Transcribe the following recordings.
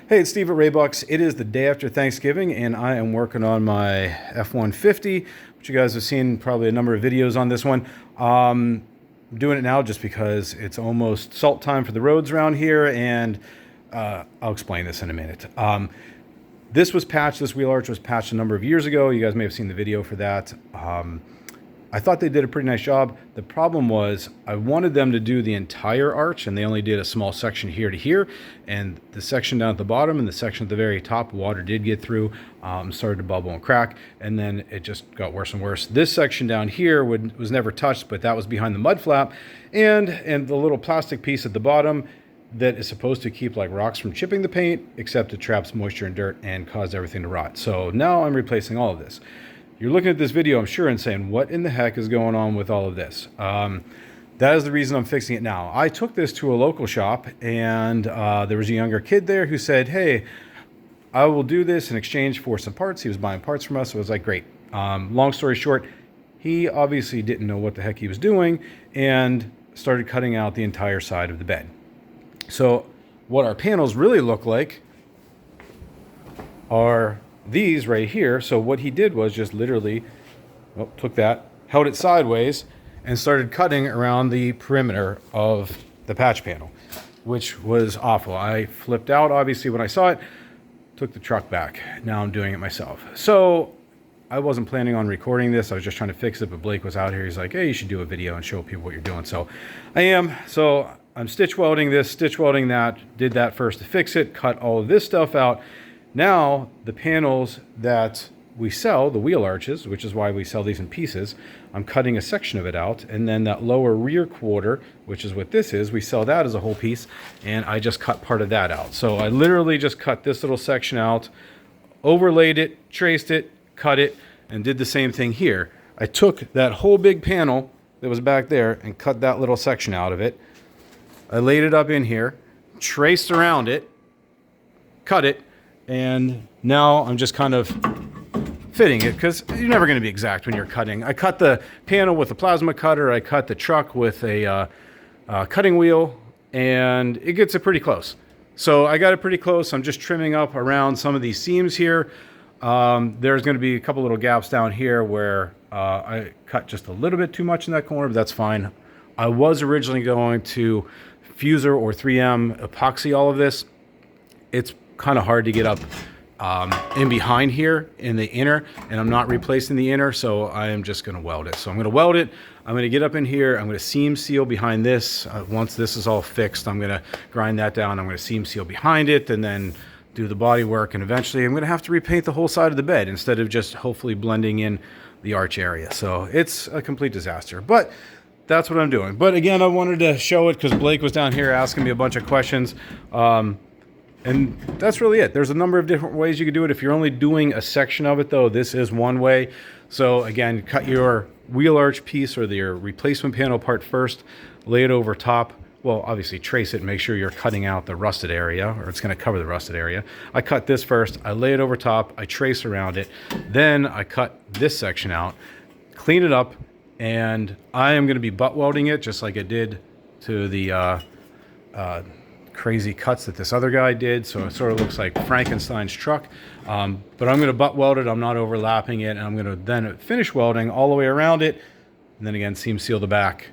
Hey, it's Steve at Raybucks. It is the day after Thanksgiving, and I am working on my F-150, which you guys have seen probably a number of videos on this one. I'm doing it now just because it's almost salt time for the roads around here, and I'll explain this in a minute. This wheel arch was patched a number of years ago. You guys may have seen the video for that. I thought they did a pretty nice job. The problem was I wanted them to do the entire arch, and they only did a small section here to here, and the section down at the bottom and the section at the very top, water did get through, started to bubble and crack, and then it just got worse and worse. This section down here was never touched, but that was behind the mud flap, and the little plastic piece at the bottom that is supposed to keep like rocks from chipping the paint, except it traps moisture and dirt and caused everything to rot. So now I'm replacing all of this. You're looking at this video, I'm sure, and saying, what in the heck is going on with all of this? That is the reason I'm fixing it now. I took this to a local shop, and there was a younger kid there who said, hey, I will do this in exchange for some parts. He was buying parts from us, so I was like, great. Long story short, he obviously didn't know what the heck he was doing and started cutting out the entire side of the bed. So what our panels really look like are these right here. So what he did was just literally took that, held it sideways, and started cutting around the perimeter of the patch panel, which was awful. I flipped out, obviously, when I saw it, took the truck back. Now I'm doing it myself. So I wasn't planning on recording this. I was just trying to fix it, but Blake was out here. He's like, hey, you should do a video and show people what you're doing. So I am. So I'm stitch welding this, stitch welding that, did that first to fix it, cut all of this stuff out. Now, the panels that we sell, the wheel arches, which is why we sell these in pieces, I'm cutting a section of it out, and then that lower rear quarter, which is what this is, we sell that as a whole piece, and I just cut part of that out. So I literally just cut this little section out, overlaid it, traced it, cut it, and did the same thing here. I took that whole big panel that was back there and cut that little section out of it. I laid it up in here, traced around it, cut it, and now I'm just kind of fitting it, because you're never going to be exact when you're cutting. I cut the panel with a plasma cutter. I cut the truck with a cutting wheel, and it gets it pretty close. So I got it pretty close. I'm just trimming up around some of these seams here. There's going to be a couple little gaps down here where I cut just a little bit too much in that corner, but that's fine. I was originally going to fuser or 3M epoxy all of this. It's kind of hard to get up in behind here in the inner, and I'm not replacing the inner, so I am just going to weld it. So I'm going to weld it. I'm going to get up in here. I'm going to seam seal behind this. Once this is all fixed, I'm going to grind that down. I'm going to seam seal behind it, and then do the body work, and eventually I'm going to have to repaint the whole side of the bed instead of just hopefully blending in the arch area. So it's a complete disaster, but that's what I'm doing. But again, I wanted to show it because Blake was down here asking me a bunch of questions. And that's really it. There's a number of different ways you could do it. If you're only doing a section of it, though, this is one way. So again, cut your wheel arch piece or your replacement panel part first, lay it over top. Well, obviously trace it and make sure you're cutting out the rusted area, or it's going to cover the rusted area. I cut this first, I lay it over top, I trace around it, then I cut this section out, clean it up, and I am going to be butt welding it just like I did to the crazy cuts that this other guy did. So it sort of looks like Frankenstein's truck, but I'm going to butt weld it. I'm not overlapping it, and I'm going to then finish welding all the way around it, and then again seam seal the back,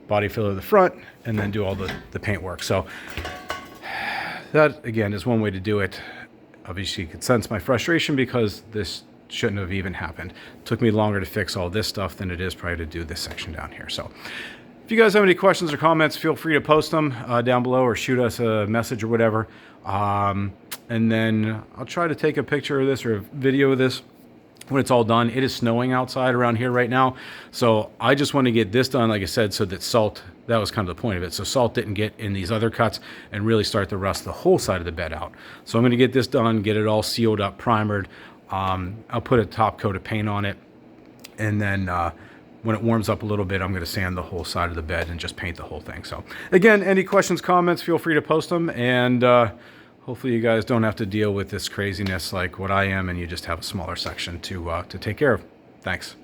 body filler the front, and then do all the paint work. So that again is one way to do it. Obviously you could sense my frustration because this shouldn't have even happened. It took me longer to fix all this stuff than it is probably to do this section down here. So if you guys have any questions or comments, feel free to post them down below or shoot us a message or whatever. And then I'll try to take a picture of this or a video of this when it's all done. It is snowing outside around here right now. So I just want to get this done, like I said, so that salt, that was kind of the point of it. So salt didn't get in these other cuts and really start to rust the whole side of the bed out. So I'm going to get this done, get it all sealed up, primered. I'll put a top coat of paint on it. And then when it warms up a little bit, I'm going to sand the whole side of the bed and just paint the whole thing. So again, any questions, comments, feel free to post them. And hopefully you guys don't have to deal with this craziness like what I am, and you just have a smaller section to take care of. Thanks.